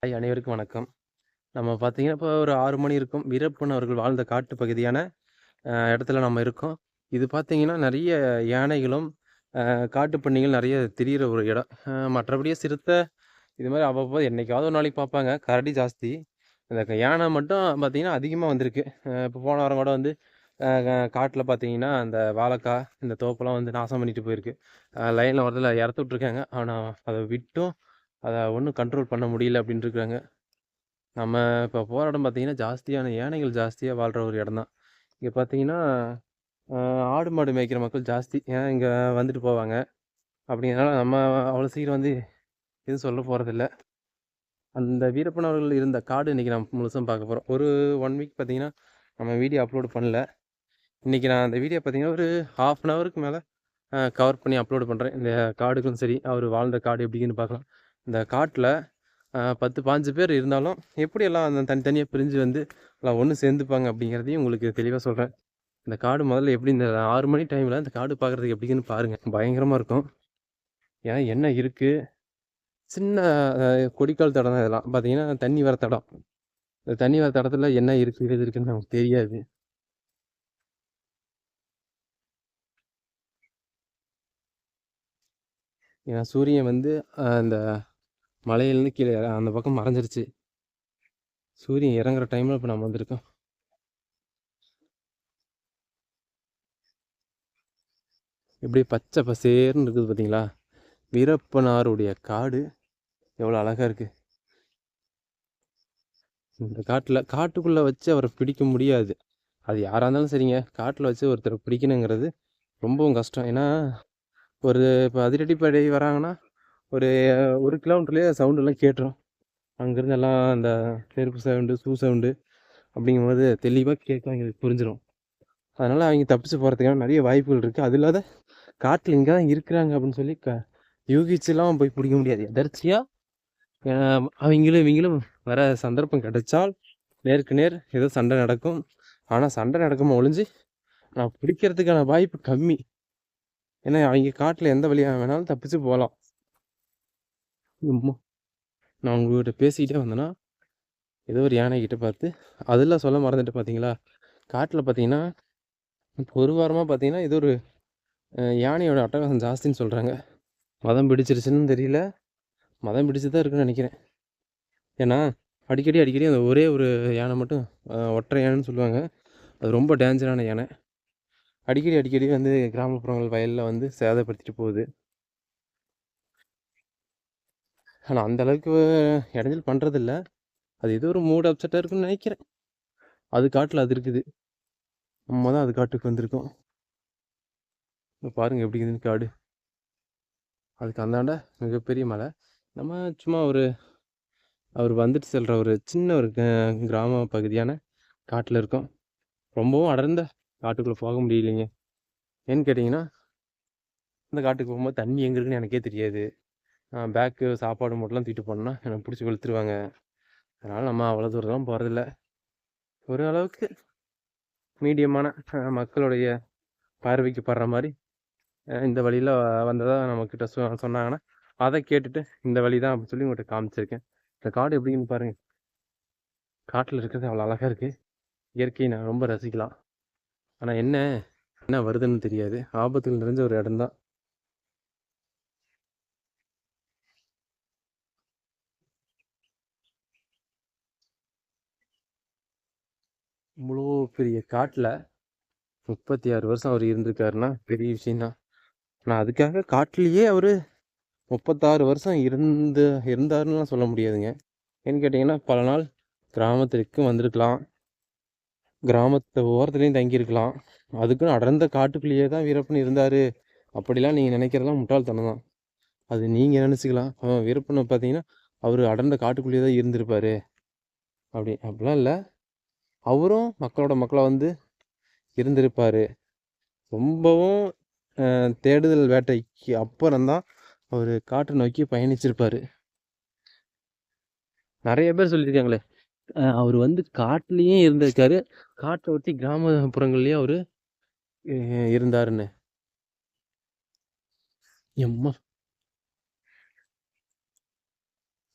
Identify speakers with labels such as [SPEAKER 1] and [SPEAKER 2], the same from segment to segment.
[SPEAKER 1] அனைவருக்கும் வணக்கம். நம்ம பார்த்தீங்கன்னா, இப்போ ஒரு 6 மணி இருக்கும். வீரப்பன் அவர்கள் வாழ்ந்த காட்டு பகுதியான இடத்துல நம்ம இருக்கோம். இது பார்த்தீங்கன்னா, நெறைய யானைகளும், காட்டுப்பன்னிகள் நெறைய திரியிற ஒரு இடம். மற்றபடி சிறுத்தை இது மாரி அவ்வப்போ என்னைக்காவது ஒரு நாளைக்கு பார்ப்பாங்க. கரடி ஜாஸ்தி. இந்த யானை மட்டும் பார்த்தீங்கன்னா, அதிகமா வந்திருக்கு. இப்போ போன வாரம் கூட வந்து காட்டுல பார்த்தீங்கன்னா, அந்த வாழைக்கா, இந்த தோப்பெல்லாம் வந்து நாசம் பண்ணிட்டு போயிருக்கு. லைன்ல வரதுல இறத்து விட்டுருக்காங்க. ஆனா, அத விட்டும் அத ஒண்ணும் கண்ட்ரோல் பண்ண முடியல அப்டின்ட்டுருக்காங்க. நம்ம இப்போ போற இடம் பார்த்தீங்கன்னா, ஜாஸ்தியான யானைகள் ஜாஸ்தியா வாழ்ற ஒரு இடம் தான். இங்க பார்த்தீங்கன்னா, அ ஆடு, மாடு மேய்க்கிற மக்கள் ஜாஸ்தி. ஏன்னா இங்க வந்துட்டு போவாங்க. அப்படிங்கிறனால நம்ம அவ்வளோ சீக்கிரம் வந்து எதுவும் சொல்ல போறதில்ல. அந்த வீரப்பன் அவர்கள் இருந்த காடு இன்னைக்கு நம்ம முழுசும் பார்க்க போறோம். ஒரு 1 வீக் பார்த்தீங்கன்னா, நம்ம வீடியோ அப்லோட் பண்ணல. இன்னைக்கு நான் அந்த வீடியோ பார்த்தீங்கன்னா, ஒரு 1/2 அன் ஹவருக்கு மேல கவர் பண்ணி அப்லோட் பண்றேன். இந்த காடுக்கும் சரி, அவரு வாழ்ந்த காடு எப்படின்னு பார்க்கலாம். இந்த காட்டுல 10, 15 பேர் இருந்தாலும், எப்படியெல்லாம் அந்த தனித்தனியா பிரிஞ்சு வந்து எல்லாம் ஒண்ணு சேர்ந்துப்பாங்க அப்படிங்கிறதையும் உங்களுக்கு தெளிவா சொல்றேன். இந்த காடு முதல்ல எப்படி இந்த 6 மணி டைம்ல இந்த காடு பார்க்குறதுக்கு எப்படி இருக்குன்னு பாருங்க. பயங்கரமா இருக்கும். ஏன்னா என்ன இருக்கு, சின்ன கொடிக்கால் தடம் தான் இதெல்லாம். பார்த்தீங்கன்னா, தண்ணி வர தடம். இந்த தண்ணி வர தடத்துல என்ன இருக்கு, ஏது இருக்குன்னு நமக்கு தெரியாது. ஏன்னா சூரியன் வந்து அந்த மலையிலேருந்து கீழ அந்த பக்கம் மறைஞ்சிருச்சு. சூரியன் இறங்குற டைம்ல இப்ப நம்ம வந்திருக்கோம். எப்படி பச்சை பசேல்னு இருக்குது பார்த்தீங்களா? வீரப்பனாருடைய காடு எவ்வளோ அழகா இருக்கு. இந்த காட்டுக்குள்ள வச்சு அவர பிடிக்க முடியாது. அது யாரா இருந்தாலும் சரிங்க. காட்டுல வச்சு ஒருத்தர பிடிக்கணுங்கிறது ரொம்பவும் கஷ்டம். ஏன்னா, ஒரு இப்போ அதிரடிப்படை வராங்கன்னா, ஒரு 1 கிலோமீட்டர்லயே சவுண்டெல்லாம் கேட்டுரும். அங்கேருந்து எல்லாம் அந்த செருப்பு சவுண்டு, ஷூ சவுண்டு அப்படிங்கும்போது தெளிவா கேட்கும். எங்களுக்கு புரிஞ்சிரும். அதனால அவைங்க தப்பிச்சு போறதுக்கான நெறைய வாய்ப்புகள் இருக்கு. அது இல்லாத காட்டுல இங்க தான் இருக்கிறாங்க அப்படின்னு சொல்லி யூகிச்சுலாம் போய் பிடிக்க முடியாது. எதர்ச்சியா அ அவைங்களும் இவைங்களும் வர சந்தர்ப்பம் கிடைச்சால், நேருக்கு நேர் ஏதோ சண்டை நடக்கும். ஆனா சண்டை நடக்குமே ஒழிஞ்சு, நான் பிடிக்கிறதுக்கான வாய்ப்பு கம்மி. ஏன்னா அவைங்க காட்டுல எந்த வழியா வேணாலும் தப்பிச்சு போலாம். எம்மா! நான் உங்ககிட்ட பேசிக்கிட்டே வந்தேன்னா, ஏதோ ஒரு யானைகிட்ட பார்த்து அதெல்லாம் சொல்ல மறந்துட்டேன் பார்த்தீங்களா? காட்டுல பார்த்தீங்கன்னா, இப்போ ஒரு வாரமா பார்த்தீங்கன்னா, ஏதோ ஒரு யானையோட அட்டகாசம் ஜாஸ்தின்னு சொல்றாங்க. மதம் பிடிச்சிருச்சுன்னு தெரியல. மதம் பிடிச்சு தான் இருக்குன்னு நெனைக்கிறேன். ஏன்னா, அடிக்கடி அந்த ஒரே ஒரு யானை மட்டும் ஒற்றை யானைன்னு சொல்லுவாங்க. அது ரொம்ப டேஞ்சரான யானை. அடிக்கடி வந்து கிராமப்புறங்கள் வயல்ல வந்து சேதப்படுத்திட்டு போகுது. ஆனா அந்த அளவுக்கு இடைஞ்சல் பண்றதில்ல. அது ஏதோ ஒரு மூட் அப்செட்டா இருக்குன்னு நெனைக்கிறேன். அது காட்டுல அது இருக்குது. நம்ம தான் அது காட்டுக்கு வந்திருக்கோம். இப்ப பாருங்க எப்படி இருக்குதுன்னு காடு. அதுக்கு அந்தாண்ட மிகப்பெரிய மலை. நம்ம சும்மா அவர் வந்துட்டு செல்ற ஒரு சின்ன ஒரு கிராம பகுதியான காட்டுல இருக்கோம். ரொம்பவும் அடர்ந்த காட்டுக்குள்ள போக முடியலைங்க. ஏன்னு கேட்டீங்கன்னா, அந்த காட்டுக்கு போகும்போது தண்ணி எங்க இருக்குன்னு எனக்கே தெரியாது. பேக்கு, சாப்பாடு மூட்டெல்லாம் தூக்கிட்டு போனேன்னா, என்ன புடிச்சு வெளுத்துருவாங்க. அதனால நம்ம அவ்வளோ தூரம்லாம் போறதில்ல. ஒரு அளவுக்கு மீடியமான மக்களுடைய பார்வைக்கு படுற மாரி இந்த வழியில வந்ததா நம்மக்கிட்ட சொன்னாங்கன்னா, அத கேட்டுட்டு இந்த வழி தான் அப்படின்னு சொல்லி உங்கள்ட்ட காமிச்சிருக்கேன். இந்த காடு எப்படின்னு பாருங்க. காட்டுல இருக்கிறது அவ்வளோ அழகா இருக்கு. இயற்கையை நான் ரொம்ப ரசிக்கலாம். ஆனா என்ன வருதுன்னு தெரியாது. ஆபத்துகள் நிறைஞ்ச ஒரு இடம் தான். இவ்வளோ பெரிய காட்டுல 36 வருஷம் அவர் இருந்திருக்காருன்னா பெரிய விஷயம் தான். ஆனா அதுக்காக காட்டுலயே அவரு 36 வருஷம் இருந்தாருன்னுலாம் சொல்ல முடியாதுங்க. ஏன்னு கேட்டீங்கன்னா, பல நாள் கிராமத்திற்கு வந்திருக்கலாம். கிராமத்து ஓரத்துலயும் தங்கியிருக்கலாம். அதுக்குன்னு அடர்ந்த காட்டுக்குள்ளேயே தான் வீரப்பன் இருந்தாரு. அப்படிலாம் நீங்க நினைக்கிறதெல்லாம் முட்டாள்தனம் தான். அது நீங்க நினைச்சுக்கலாம். வீரப்பன பார்த்தீங்கன்னா, அவரு அடர்ந்த காட்டுக்குள்ளேயே தான் இருந்திருப்பாரு. அப்படிலாம் இல்ல. அவரும் மக்களோட மக்களா வந்து இருந்திருப்பாரு. ரொம்பவும் தேடுதல் வேட்டைக்கு அப்புறம் தான் அவரு காட்ட நோக்கி பயணிச்சிருப்பாரு. நெறைய பேர் சொல்லியிருக்காங்களே, அவரு வந்து காட்டுலயே இருந்திருக்காரு. காட்ட ஒட்டி கிராமப்புறங்கள்லயும் அவரு இருந்தாருன்னு. எம்மா!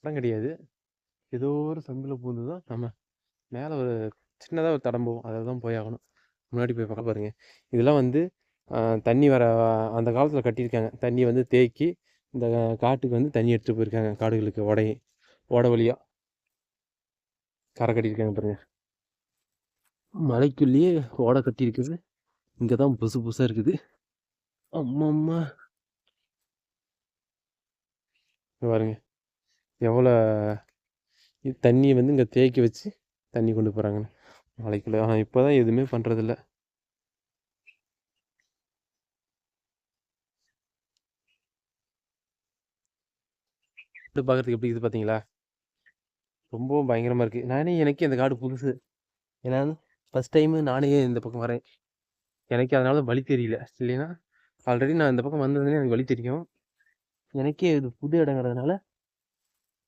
[SPEAKER 1] படம் கிடையாது. ஏதோ ஒரு சந்தில் பூந்து தான் நம்ம மேலே ஒரு சின்னதாக ஒரு தடம் போகும், அதில் தான் போய் ஆகணும். முன்னாடி போய் பார்க்க பாருங்கள். இதெல்லாம் வந்து தண்ணி வர அந்த காலத்தில் கட்டியிருக்காங்க. தண்ணி வந்து தேக்கி இந்த காட்டுக்கு வந்து தண்ணி எடுத்துகிட்டு போயிருக்காங்க. காடுகளுக்கு ஓட வழியாக கரை கட்டியிருக்காங்க பாருங்கள். மலைக்குள்ளேயே ஓடை கட்டியிருக்குது. இங்கே தான் புதுசு புதுசாக இருக்குது. அம்மம்மா பாருங்க எவ்வளோ தண்ணியை வந்து இங்கே தேக்கி வச்சு தண்ணி கொண்டு போகிறாங்கன்னு மலைக்குள்ளே. ஆனால் இப்போ தான் எதுவுமே பண்ணுறதில்ல. பார்க்குறதுக்கு எப்படி இருக்குது பார்த்தீங்களா? ரொம்பவும் பயங்கரமாக இருக்குது. எனக்கே இந்த காடு புதுசு. ஏன்னா ஃபஸ்ட் டைமு நானே இந்த பக்கம் வரேன். எனக்கு அதனால வழி தெரியல. இல்லைன்னா ஆல்ரெடி நான் இந்த பக்கம் வந்ததுனே எனக்கு வழி தெரியும். எனக்கே இது புது இடங்கிறதுனால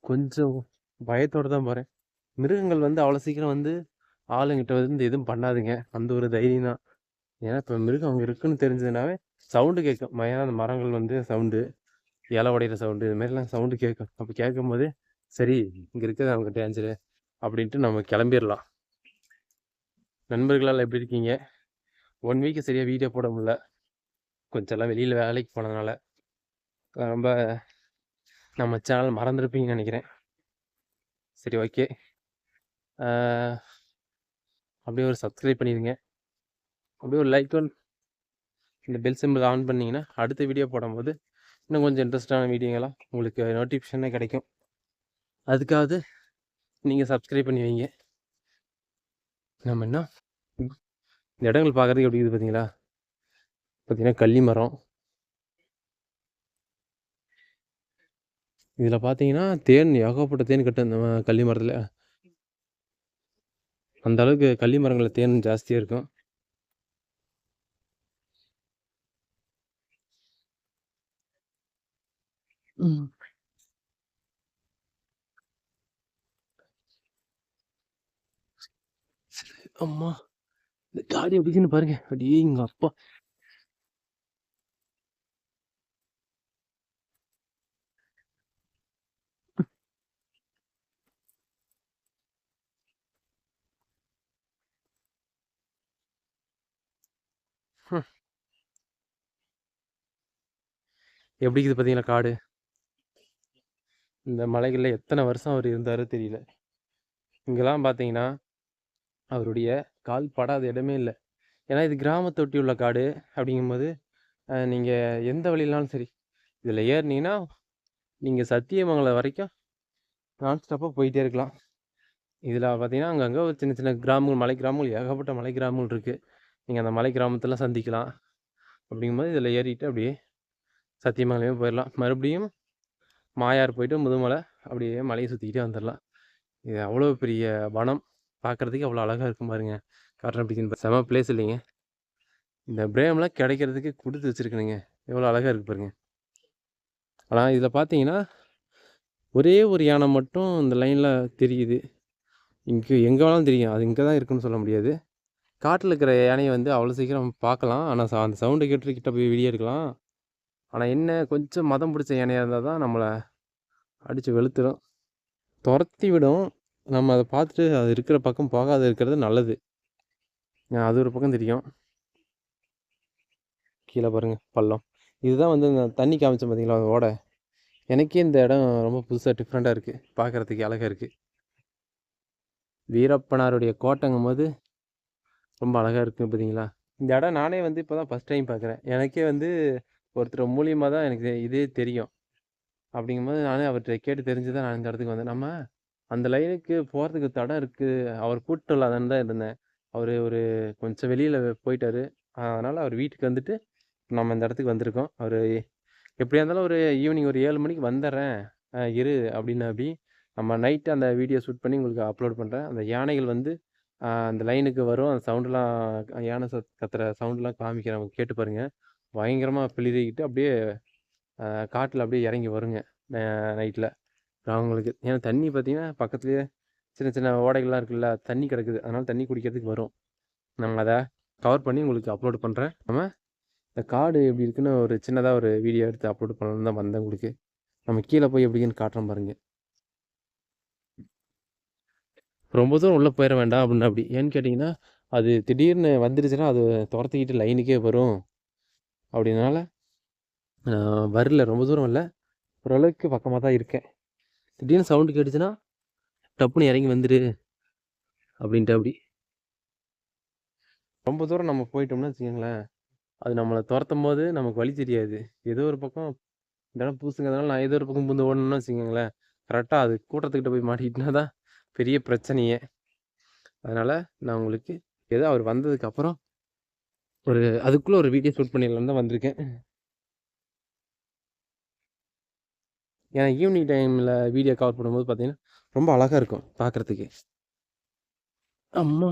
[SPEAKER 1] கொஞ்சம் பயத்தோடு தான் போகிறேன். மிருகங்கள் வந்து அவ்வளோ சீக்கிரம் வந்து ஆளுங்கிட்ட வந்து எதுவும் பண்ணாதுங்க, அந்த ஒரு தைரியம் தான். ஏன்னா இப்போ மிருகம் அங்கே இருக்குன்னு தெரிஞ்சதுனாவே சவுண்டு கேட்கும். ஏன்னா அந்த மரங்கள் வந்து சவுண்டு, இலை உடையிற சவுண்டு, இது மாதிரிலாம் சவுண்டு கேட்கும். அப்போ கேட்கும்போது சரி இங்கே இருக்கிறது நமக்கு டேஞ்சரு அப்படின்ட்டு நம்ம கிளம்பிடலாம். நண்பர்களால் எப்படி இருக்கீங்க? 1 வீக்கு சரியாக வீடியோ போட முடியல. கொஞ்சம் எல்லாம் வெளியில் வேலைக்கு போனதுனால ரொம்ப நம்ம சேனல் மறந்துருப்பீங்கன்னு நினைக்கிறேன். சரி, ஓகே. அப்படியே ஒரு சப்ஸ்கிரைப் பண்ணிடுங்க. அப்படியே ஒரு லைக் இந்த பெல் சிம்பிள் ஆன் பண்ணிங்கன்னா அடுத்த வீடியோ போடும்போது இன்னும் கொஞ்சம் இன்ட்ரெஸ்டான வீடியோங்களாம் உங்களுக்கு நோட்டிஃபிகேஷனே கிடைக்கும். அதுக்காவது நீங்கள் சப்ஸ்கிரைப் பண்ணி வைங்க. நம்ம என்ன இந்த இடங்கள் பார்க்குறதுக்கு எப்படி இருக்குது பார்த்தீங்களா? பார்த்தீங்கன்னா கள்ளி மரம். இதில் பார்த்தீங்கன்னா தேன், ஏகப்பட்ட தேன் கட்டு அந்த கள்ளி மரத்தில். அந்த அளவுக்கு கள்ளி மரங்களில் தேன் ஜாஸ்தியாக இருக்கும். அம்மா இந்த காடி எப்படின்னு பாருங்க. அப்படியே எங்க அப்பா எப்படி இருக்குது பார்த்தீங்களா காடு? இந்த மலைகளில் எத்தனை வருஷம் அவர் இருந்தாரோ தெரியல. இங்கெல்லாம் பார்த்தீங்கன்னா அவருடைய கால் படாத இடமே இல்லை. ஏன்னா இது கிராமத்தை ஒட்டி உள்ள காடு. அப்படிங்கும்போது நீங்கள் எந்த வழியினாலும் சரி இதில் ஏறினீங்கன்னா நீங்கள் சத்தியமங்கலம் வரைக்கும் நான் ஸ்டாப்பாக போயிட்டே இருக்கலாம். இதில் பார்த்தீங்கன்னா அங்கங்கே ஒரு சின்ன சின்ன கிராமங்கள், மலை கிராமங்கள், ஏகப்பட்ட மலை கிராமங்கள் இருக்குது. நீங்கள் அந்த மலை கிராமத்தெல்லாம் சந்திக்கலாம். அப்படிங்கும்போது இதில் ஏறிட்டு அப்படியே சத்தியமங்கலமே போயிடலாம். மறுபடியும் மாயார் போயிட்டு முதுமலை அப்படியே மலையை சுற்றிக்கிட்டே வந்துடலாம். இது அவ்வளோ பெரிய வனம், பார்க்குறதுக்கு அவ்வளோ அழகாக இருக்கும் பாருங்க. காரணம் அப்படின்னு செம பிளேஸ் இல்லைங்க. இந்த பிரேம்லாம் கிடைக்கிறதுக்கு கொடுத்து வச்சுருக்கணுங்க. எவ்வளோ அழகாக இருக்குது பாருங்க. ஆனால் இதில் பார்த்தீங்கன்னா ஒரே ஒரு யானை மட்டும் இந்த லைனில் தெரியுது. எங்கே வேணாலும் தெரியும். அது இங்கே தான் இருக்குன்னு சொல்ல முடியாது. காட்டில் இருக்கிற யானையை வந்து அவ்வளோ சீக்கிரம் பார்க்கலாம். ஆனால் அந்த சவுண்டை கேட்டு கிட்ட போய் வீடியோ எடுக்கலாம். ஆனால் என்ன கொஞ்சம் மதம் பிடிச்ச யானையாக இருந்தால் தான் நம்மளை அடித்து வெளுத்துடும், துரத்தி விடும். நம்ம அதை பார்த்துட்டு அது இருக்கிற பக்கம் போகாத இருக்கிறது நல்லது. அது ஒரு பக்கம் தெரியும். கீழே பாருங்கள் பள்ளம். இதுதான் வந்து இந்த தண்ணி காமிச்சேன் பார்த்தீங்களா ஓட. எனக்கே இந்த இடம் ரொம்ப புதுசாக டிஃப்ரெண்ட்டாக இருக்குது, பார்க்குறதுக்கு அழகாக இருக்குது. வீரப்பனாருடைய கோட்டைங்கும் போது ரொம்ப அழகாக இருக்குது பார்த்தீங்களா? இந்த இடம் நானே வந்து இப்போ தான் ஃபஸ்ட் டைம் பார்க்குறேன். எனக்கே வந்து ஒருத்தர் மூலியமாக தான் எனக்கு இதே தெரியும். அப்படிங்கும்போது நானே அவர்கிட்ட கேட்டு தெரிஞ்சு தான் நான் இந்த இடத்துக்கு வந்தேன். நம்ம அந்த லைனுக்கு போகிறதுக்கு தடம் இருக்குது. அவர் கூட்டம் இல்லாதன்னு தான் இருந்தேன். அவர் ஒரு கொஞ்சம் வெளியில் போயிட்டார். அதனால் அவர் வீட்டுக்கு வந்துட்டு நம்ம இந்த இடத்துக்கு வந்திருக்கோம். அவர் எப்படியா இருந்தாலும் ஒரு ஈவினிங் ஒரு 7 மணிக்கு வந்துடுறேன் இரு அப்படின்னாப்படி நம்ம நைட்டு அந்த வீடியோ ஷூட் பண்ணி உங்களுக்கு அப்லோட் பண்ணுறேன். அந்த யானைகள் வந்து அந்த லைனுக்கு வரும். அந்த சவுண்டெலாம் யானை கத்துற சவுண்டெலாம் காமிக்கிறேன், அவங்க கேட்டு பாருங்கள். பயங்கரமாக பிளிரிக்கிட்டு அப்படியே காட்டில் அப்படியே இறங்கி வருங்க நைட்டில் அவங்களுக்கு. ஏன்னா தண்ணி பார்த்திங்கன்னா பக்கத்துலேயே சின்ன சின்ன ஓடைகள்லாம் இருக்குல்ல, தண்ணி கிடக்குது. அதனால் தண்ணி குடிக்கிறதுக்கு வரும். நம்ம அதை கவர் பண்ணி உங்களுக்கு அப்லோட் பண்ணுறேன். நம்ம இந்த காடு எப்படி இருக்குன்னு ஒரு சின்னதாக ஒரு வீடியோ எடுத்து அப்லோட் பண்ணணும்னு தான் வந்தேன் உங்களுக்கு. நம்ம கீழே போய் எப்படின்னு காட்டுறோம் பாருங்கள். ரொம்ப தூரம் உள்ளே போயிட வேண்டாம் அப்படின்னு அப்படி ஏன்னு கேட்டிங்கன்னா அது திடீர்னு வந்துடுச்சுன்னா அது துரத்திக்கிட்டு லைனுக்கே வரும் அப்படின்னால வரல ரொம்ப தூரம் இல்லை ஓரளவுக்கு பக்கமாக தான் இருக்கேன். திடீர்னு சவுண்டு கேட்டுச்சுன்னா டப்புன்னு இறங்கி வந்துடு அப்படின்ட்டு அப்படி. ரொம்ப தூரம் நம்ம போயிட்டோம்னா வச்சுக்கோங்களேன் அது நம்மளை துரத்தும் போது நமக்கு வழி தெரியாது. ஏதோ ஒரு பக்கம் இந்த இடம் பூசுங்கிறதுனால நான் ஏதோ ஒரு பக்கம் பூந்து ஓடணும்னு வச்சுக்கோங்களேன் கரெக்டாக அது கூட்டத்துக்கிட்ட போய் மாட்டிக்கிட்டுனா தான் பெரிய பிரச்சனையே. அதனால் நான் உங்களுக்கு ஏதோ அவர் வந்ததுக்கப்புறம் அதுக்குள்ளே ஒரு வீடியோ ஷூட் பண்ணிடலான்னு தான் வந்திருக்கேன். ஏன்னா ஈவினிங் டைமில் வீடியோ கவர் பண்ணும்போது பார்த்தீங்கன்னா ரொம்ப அழகாக இருக்கும் பார்க்குறதுக்கு. அம்மா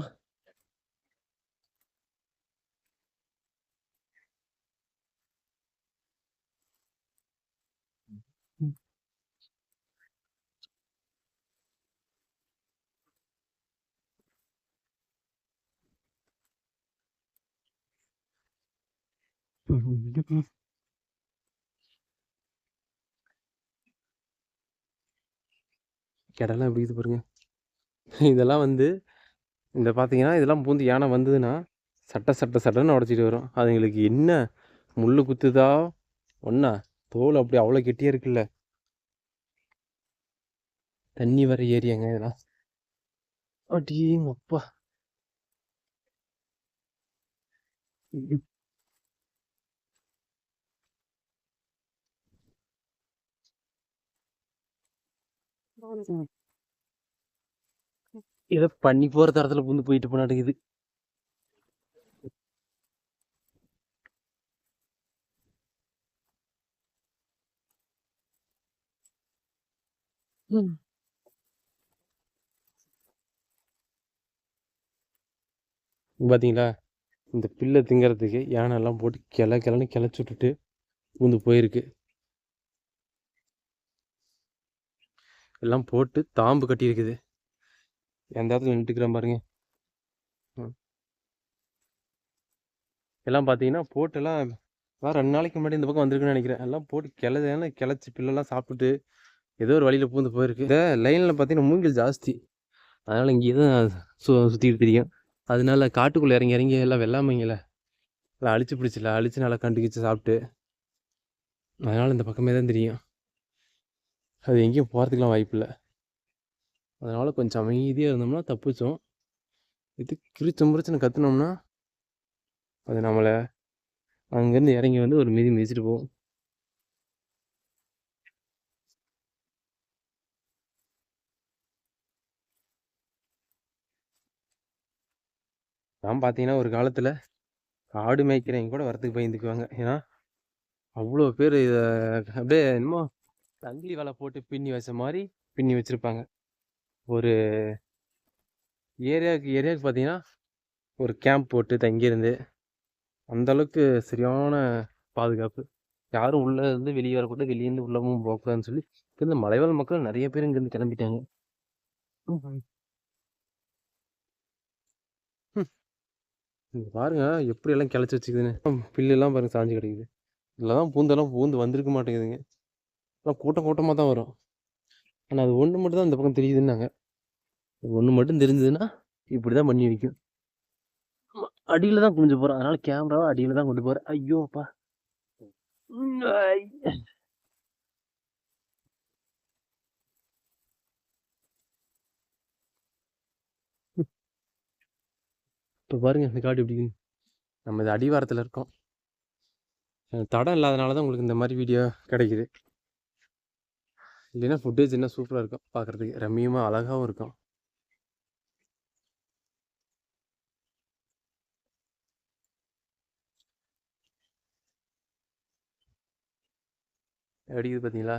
[SPEAKER 1] கிடலாம் எப்படி இது பாருங்க. இதெல்லாம் வந்து இந்த பார்த்தீங்கன்னா இதெல்லாம் பூந்து யானை வந்ததுன்னா சட்டன்னு உடச்சிட்டு வரும். அதுங்களுக்கு என்ன முள் குத்துதா ஒன்றா தோல் அப்படி அவ்வளோ கெட்டியாக இருக்குல்ல. தண்ணி வர ஏரியாங்க இதெல்லாம். அடியும் அப்பா. ஏதோ பண்ணி போகிற தரத்தில் பூந்து போயிட்டு போனாட்டுக்குது. பார்த்தீங்களா இந்த பில்லை திங்கிறதுக்கு யானை எல்லாம் போட்டு கிளன்னு கிளச்சி விட்டுட்டு பூந்து போயிருக்கு. எல்லாம் போட்டு தாம்பு கட்டியிருக்குது. எந்த இடத்துல நின்றுக்கிறேன் பாருங்க. எல்லாம் பார்த்தீங்கன்னா போட்டெல்லாம் வேறு 2 நாளைக்கு முன்னாடி இந்த பக்கம் வந்திருக்குன்னு நினைக்கிறேன். எல்லாம் போட்டு கிளச்சி பில்லெல்லாம் சாப்பிட்டுட்டு ஏதோ ஒரு வழியில் பூந்து போயிருக்கு. இந்த லைனில் பார்த்தீங்கன்னா மூங்கில் ஜாஸ்தி அதனால் இங்கே தான் சுற்றிட்டு தெரியும். அதனால காட்டுக்குள்ளே இறங்கி இறங்கி எல்லாம் வெள்ளாமைங்கள எல்லாம் அழிச்சு பிடிச்சில அழிச்சு நல்லா கண்டுக்கிச்சு சாப்பிட்டு அதனால் இந்த பக்கமே தான் தெரியும். அது எங்கேயும் போகிறதுக்கெலாம் வாய்ப்பு இல்லை. அதனால் கொஞ்சம் அமைதியாக இருந்தோம்னா தப்பிச்சோம். இது கிரிச்சு முறிச்சுன்னு கற்றுனோம்னா அது நம்மளை அங்கேருந்து இறங்கி வந்து ஒரு மிதி மிதிச்சுட்டு போகும். நான் பார்த்தீங்கன்னா ஒரு காலத்தில் ஆடு மேய்க்கிறவங்க கூட வரத்துக்கு பயந்துக்குவாங்க. ஏன்னா அவ்வளோ பேர் இதை அப்படியே என்னமோ தங்கிலி வலை போட்டு பின்னி வச்ச மாதிரி பின்னி வச்சுருப்பாங்க. ஒரு ஏரியாவுக்கு பார்த்தீங்கன்னா ஒரு கேம்ப் போட்டு தங்கியிருந்து அந்தளவுக்கு சரியான பாதுகாப்பு. யாரும் உள்ளே இருந்து வெளியே வரக்கூடாது, வெளியேருந்து உள்ளவும் போகக்கூடாதுன்னு சொல்லி இந்த மலைவாழ் மக்கள் நிறைய பேர் இங்கேருந்து கிளம்பிட்டாங்க. பாருங்க எப்படி எல்லாம் கிளச்சி வச்சுக்குதுன்னு. பில்லுலாம் பாருங்க சாஞ்சு கிடைக்குது. இதில் தான் பூந்தெல்லாம் பூந்து வந்திருக்க மாட்டேங்குதுங்க. எல்லாம் கூட்டமாக தான் வரும். ஆனால் அது ஒன்று மட்டும் தான் இந்த பக்கம் தெரியுதுன்னாங்க. ஒன்று மட்டும் தெரிஞ்சதுன்னா இப்படி தான் பண்ணி வைக்கும். அடியில் தான் குனிஞ்சு போகிறோம். அதனால் கேமராவை அடியில் தான் கொண்டு போகிறேன். ஐயோப்பா. இப்போ பாருங்க இந்த காடு எப்படி நம்ம இது அடிவாரத்தில் இருக்கோம். தடம் இல்லாதனால தான் உங்களுக்கு இந்த மாதிரி வீடியோ கிடைக்குது. இல்லைன்னா ஃபுட்டேஜ் என்ன சூப்பராக இருக்கும் பார்க்குறதுக்கு, ரம்மியமாக அழகாகவும் இருக்கும். அடிக்குது பார்த்தீங்களா.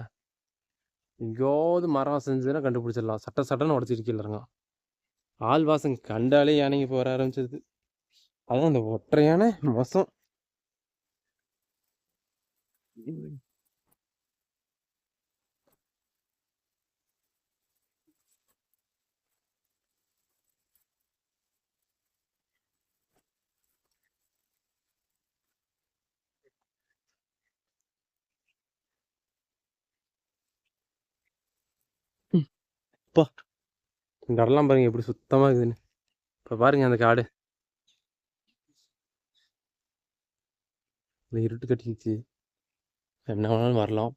[SPEAKER 1] எங்கேயாவது மரம் செஞ்சுன்னா கண்டுபிடிச்சிடலாம். சட்டன்னு உடச்சிருக்கீங்க. ஆள் வாசம் கண்டாலே யானைங்க இப்போ வர ஆரம்பிச்சிருது. அதான் அந்த ஒற்றையான மோசம். இந்த இடம்லாம் பாருங்கள் எப்படி சுத்தமாக இருக்குதுன்னு. இப்போ பாருங்கள் அந்த காடு இந்த இருட்டு கட்டிக்கிச்சு, என்ன வேணாலும் வரலாம்.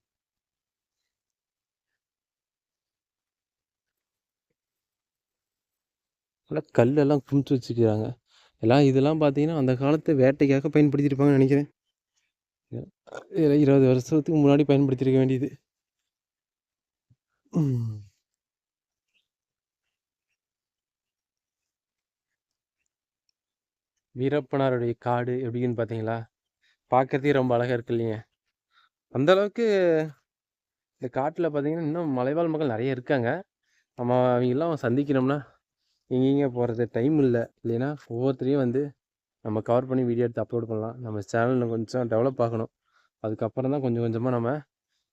[SPEAKER 1] நல்லா கல்லெல்லாம் குமிச்சு வச்சுக்கிறாங்க எல்லாம். இதெல்லாம் பார்த்தீங்கன்னா அந்த காலத்து வேட்டைக்காக பயன்படுத்தியிருப்பாங்கன்னு நினைக்கிறேன். 20 வருஷத்துக்கு முன்னாடி பயன்படுத்தியிருக்க வேண்டியது. வீரப்பனாருடைய காடு எப்படின்னு பார்த்தீங்களா? பார்க்கறதுக்கே ரொம்ப அழகாக இருக்கு இல்லைங்க? அந்த அளவுக்கு இந்த காட்டில் பார்த்தீங்கன்னா இன்னும் மலைவாழ் மக்கள் நிறைய இருக்காங்க. நம்ம அவங்கெல்லாம் சந்திக்கணும்னா எங்கெங்கே போகிறது, டைம் இல்லை இல்லைன்னா ஒவ்வொருத்தரையும் வந்து நம்ம கவர் பண்ணி வீடியோ எடுத்து அப்லோட் பண்ணலாம். நம்ம சேனலில் கொஞ்சம் டெவலப் ஆகணும். அதுக்கப்புறம் தான் கொஞ்சம் கொஞ்சமாக நம்ம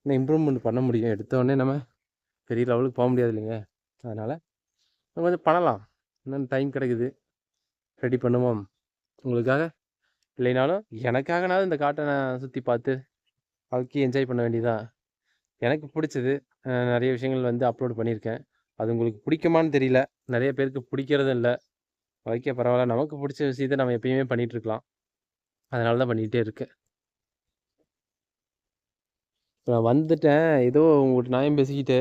[SPEAKER 1] இன்னும் இம்ப்ரூவ்மெண்ட் பண்ண முடியும். எடுத்தோடனே நம்ம பெரிய லெவலுக்கு போக முடியாது இல்லைங்க? அதனால் நம்ம கொஞ்சம் பண்ணலாம். இன்னும் டைம் கிடைக்குது, ரெடி பண்ணுவோம் உங்களுக்காக. இல்லைனாலும் எனக்காகனாவது இந்த காட்டை நான் சுற்றி பார்த்து வாழ்க்கையை என்ஜாய் பண்ண வேண்டியதான். எனக்கு பிடிச்சது நிறைய விஷயங்கள் வந்து அப்லோட் பண்ணியிருக்கேன். அது உங்களுக்கு பிடிக்குமான்னு தெரியல. நிறைய பேருக்கு பிடிக்கிறதும் இல்லை. ஓகே, பரவாயில்ல. நமக்கு பிடிச்ச விஷயத்த நம்ம எப்பயுமே பண்ணிகிட்ருக்கலாம். அதனால தான் பண்ணிக்கிட்டே இருக்கேன். நான் வந்துட்டேன், ஏதோ உங்கள்கிட்ட நியாயம் பேசிக்கிட்டு.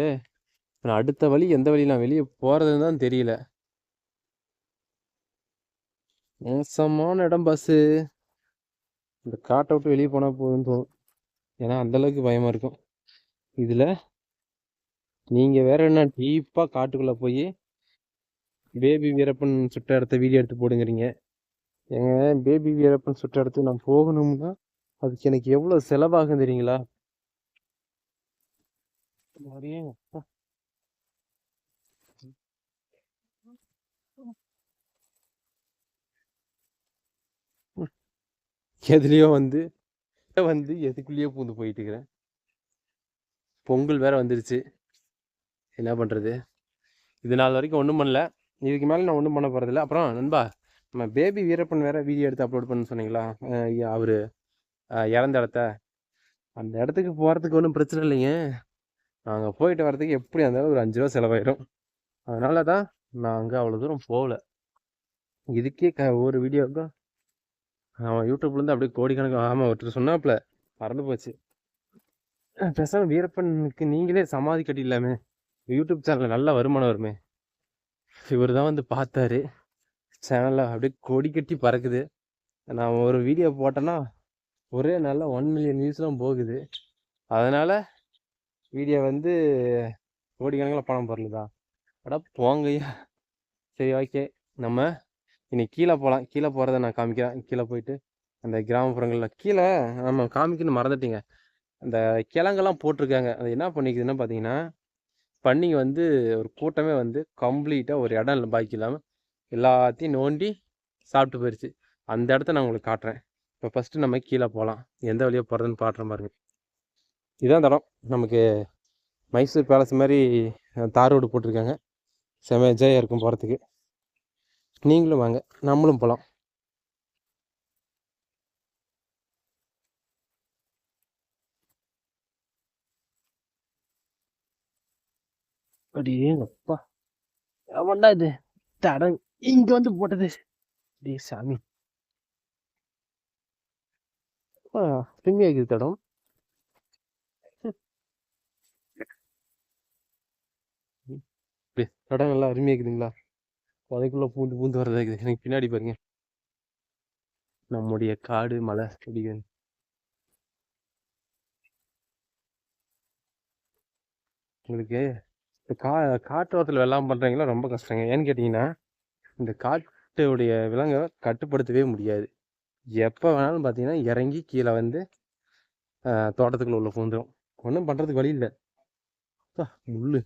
[SPEAKER 1] நான் அடுத்த வழி எந்த வழி நான் வெளியே போகிறதுன்னு தான் தெரியல. மோசமான இடம் பஸ்ஸு. இந்த காட்டை விட்டு வெளியே போனால் போதும்னு தோணும். ஏன்னா அந்தளவுக்கு பயமாக இருக்கும். இதில் நீங்கள் வேற என்ன டீப்பாக காட்டுக்குள்ளே போய் பேபி வீரப்பன் சுட்ட இடத்த வீடியோ எடுத்து போடுங்கிறீங்க. ஏங்க, பேபி வீரப்பன் சுட்ட இடத்துக்கு நான் போகணும்னா அதுக்கு எனக்கு எவ்வளோ செலவாகும் தெரியுங்களா? எதுலேயோ வந்து எதுக்குள்ளேயோ பூந்து போயிட்டு இருக்கிறேன். பொங்கல் வேற வந்துருச்சு, என்ன பண்ணுறது? இது நாள் வரைக்கும் ஒன்றும் பண்ணல, இதுக்கு மேலே நான் ஒன்றும் பண்ண போகிறதில்ல. அப்புறம் நண்பா, நம்ம பேபி வீரப்பன் வேற வீடியோ எடுத்து அப்லோட் பண்ண சொன்னீங்களா? அவர் இறந்த இடத்த, அந்த இடத்துக்கு போகிறதுக்கு ஒன்றும் பிரச்சனை இல்லைங்க. நாங்கள் போயிட்டு வரதுக்கு எப்படி இருந்தாலும் ஒரு 5 ரூபா செலவாயிடும். அதனால தான் நான் அங்கே அவ்வளோ தூரம் போகல. இதுக்கே ஒரு வீடியோவுக்கும் அவன் யூடியூப்லேருந்து அப்படியே கோடிக்கணக்கு. ஆமாம், ஒருத்தர் சொன்னாப்புல, மறந்து போச்சு. பேசாமல் வீரப்பனுக்கு நீங்களே சமாதி கட்டிடலாமே, யூடியூப் சேனலில் நல்ல வருமானம் வருமே. இவர் தான் வந்து பார்த்தாரு, சேனலில் அப்படியே கொடி கட்டி பறக்குது. நான் ஒரு வீடியோ போட்டேன்னா ஒரே நல்ல 1 மில்லியன் வியூஸ்லாம் போகுது. அதனால் வீடியோ வந்து கோடிக்கணக்கில் பணம் பொருளுதா? அடா போங்கய்யா. சரி, ஓகே, நம்ம இன்னைக்கு கீழே போகலாம். கீழே போகிறத நான் காமிக்கிறேன். கீழே போயிட்டு அந்த கிராமப்புறங்களில் கீழே நம்ம காமிக்கணும்னு மறந்துட்டீங்க. அந்த கிழங்கெல்லாம் போட்டிருக்காங்க. அது என்ன பண்ணிக்குதுன்னு பார்த்தீங்கன்னா, பன்னிங்க வந்து ஒரு கூட்டமே வந்து கம்ப்ளீட்டாக ஒரு இடம் இல்லை பாக்கி இல்லாமல் எல்லாத்தையும் நோண்டி சாப்பிட்டு போயிடுச்சு. அந்த இடத்த நான் உங்களுக்கு காட்டுறேன். இப்போ ஃபஸ்ட்டு நம்ம கீழே போகலாம். எந்த வழியாக போகிறதுன்னு பாட்டுறேன் பாருங்க. இதான் தடம். நமக்கு மைசூர் பேலஸ் மாதிரி தார் ரோடு போட்டிருக்காங்க. செம என்ஜாயாக இருக்கும் போகிறதுக்கு. நீங்களும் வாங்க, நம்மளும் போகலாம். அப்படியே அப்பா, அவன்டா இது தடம் இங்கே வந்து போட்டது. டே சாமி, அருமையாக இருக்குது தடம். தடம் நல்லா அருமையாக இருக்குதுங்களா? அதுக்குள்ளே பூந்து பூந்து வரதா இருக்குது. எனக்கு பின்னாடி பாருங்க, நம்முடைய காடு மலை செடிகள். உங்களுக்கு இந்த காட்டோரத்தில் வெள்ளாமை பண்ணுறீங்களா ரொம்ப கஷ்டங்க. ஏன்னு கேட்டிங்கன்னா, இந்த காட்டுடைய விலங்கை கட்டுப்படுத்தவே முடியாது. எப்போ வேணாலும் பார்த்தீங்கன்னா இறங்கி கீழே வந்து தோட்டத்துக்குள்ள உள்ள பூந்துடும். ஒன்றும் பண்ணுறதுக்கு வழி இல்லை. முள்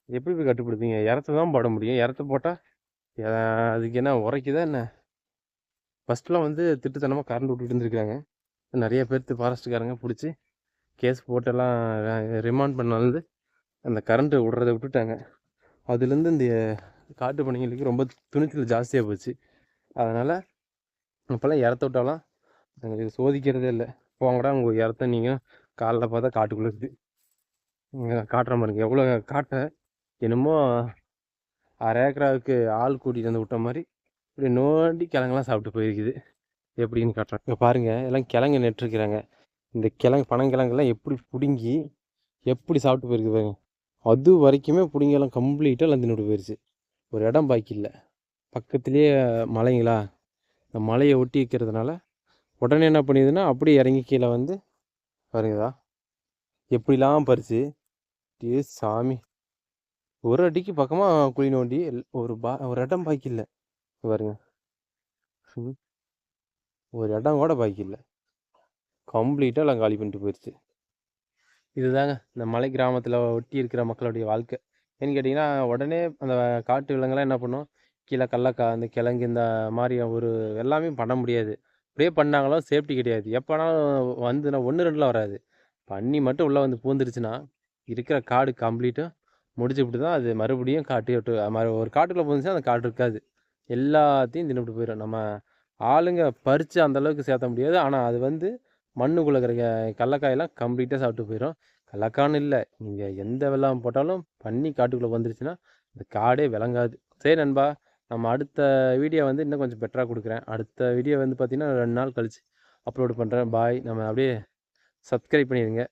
[SPEAKER 1] எப்படி போய் கட்டுப்படுத்தீங்க? இடத்த தான் போட முடியும். இடத்த போட்டால் அதுக்கு என்ன உரைக்குதா என்ன? ஃபஸ்ட்லாம் வந்து திட்டுத்தனமாக கரண்ட் விட்டுட்டு இருந்துருக்காங்க. நிறைய பேர்த்து ஃபாரஸ்ட்டுக்காரங்க பிடிச்சி கேஸ் போட்டெல்லாம் ரிமாண்ட் பண்ணாலும் அந்த கரண்ட்டு விட்றதை விட்டுட்டாங்க. அதுலேருந்து இந்த காட்டு பணிகளுக்கு ரொம்ப துணிச்சல் ஜாஸ்தியாக போச்சு. அதனால் இப்போல்லாம் இடத்த விட்டாலாம் எங்களுக்கு சோதிக்கிறதே இல்லை. போங்கடா உங்கள் இடத்த நீங்கள் காலைல பார்த்தா காட்டுக்குள்ளே இருக்குது. காட்டுற மாதிரி எவ்வளோ காட்டை என்னமோ 1/2 ஏக்கராவுக்கு ஆள் கூட்டிகிட்டு வந்து விட்ட மாதிரி இப்படி நோண்டி கிழங்கெல்லாம் சாப்பிட்டு போயிருக்குது. எப்படின்னு காட்டுறேன். இப்போ பாருங்கள், எல்லாம் கிழங்கு நட்டுருக்குறாங்க. இந்த கிழங்கு பனங்கிழங்கெல்லாம் எப்படி பிடுங்கி எப்படி சாப்பிட்டு போயிருக்கு பாருங்க. அது வரைக்குமே பிடுங்கெல்லாம் கம்ப்ளீட்டாக எல்லாம் தின்னுட்டு போயிடுச்சு. ஒரு இடம் பாக்கி இல்லை. பக்கத்துலேயே மலைங்களா, இந்த மலையை ஒட்டி வைக்கிறதுனால உடனே என்ன பண்ணிடுதுன்னா அப்படியே இறங்கி கீழே வந்து பாருங்கதா எப்படிலாம் பறிச்சு. ஏ சாமி, ஒரு அடிக்கு பக்கமாக குழி நோண்டி ஒரு இடம் பாக்கி இல்லை பாருங்க. ஒரு இடம் கூட பாக்கி இல்லை. கம்ப்ளீட்டாக எல்லாம் காலி பண்ணிட்டு போயிடுச்சு. இதுதாங்க இந்த மலை கிராமத்தில் ஒட்டி இருக்கிற மக்களுடைய வாழ்க்கை. ஏன்னு கேட்டிங்கன்னா, உடனே அந்த காட்டு விலங்குலாம் என்ன பண்ணும், கீழே கடலக்காய், அந்த கிழங்கு, இந்த மாதிரி ஒரு எல்லாமே பண்ண முடியாது. அப்படியே பண்ணாங்களோ சேஃப்டி கிடையாது. எப்போனாலும் வந்துன்னா 1, 2லாம் வராது. பன்னி மட்டும் உள்ளே வந்து பூந்துருச்சுன்னா இருக்கிற காடு கம்ப்ளீட்டும் முடிச்சுவிட்டு தான் அது மறுபடியும் காட்டு விட்டு ஒரு காட்டுக்குள்ளே பூந்துச்சுன்னா அந்த காடு இருக்காது. எல்லாத்தையும் தின்னுபிட்டு போயிடும். நம்ம ஆளுங்க பறித்து அந்தளவுக்கு சேர்த்த முடியாது. ஆனால் அது வந்து மண்ணுக்குள்ளே இருக்கிற கடலக்காயெல்லாம் கம்ப்ளீட்டாக சாப்பிட்டு போயிடும். கடலக்கான்னு இல்லை, நீங்கள் எந்த வெள்ளாமை போட்டாலும் பன்னி காட்டுக்குள்ளே வந்துருச்சுன்னா அந்த காடே விளங்காது. சரி நண்பா, நம்ம அடுத்த வீடியோ வந்து இன்னும் கொஞ்சம் பெட்டராக கொடுக்குறேன். அடுத்த வீடியோ வந்து பார்த்திங்கன்னா 2 நாள் கழிச்சு அப்லோடு பண்ணுறேன். பாய். நம்ம அப்படியே சப்ஸ்கிரைப் பண்ணிடுங்க.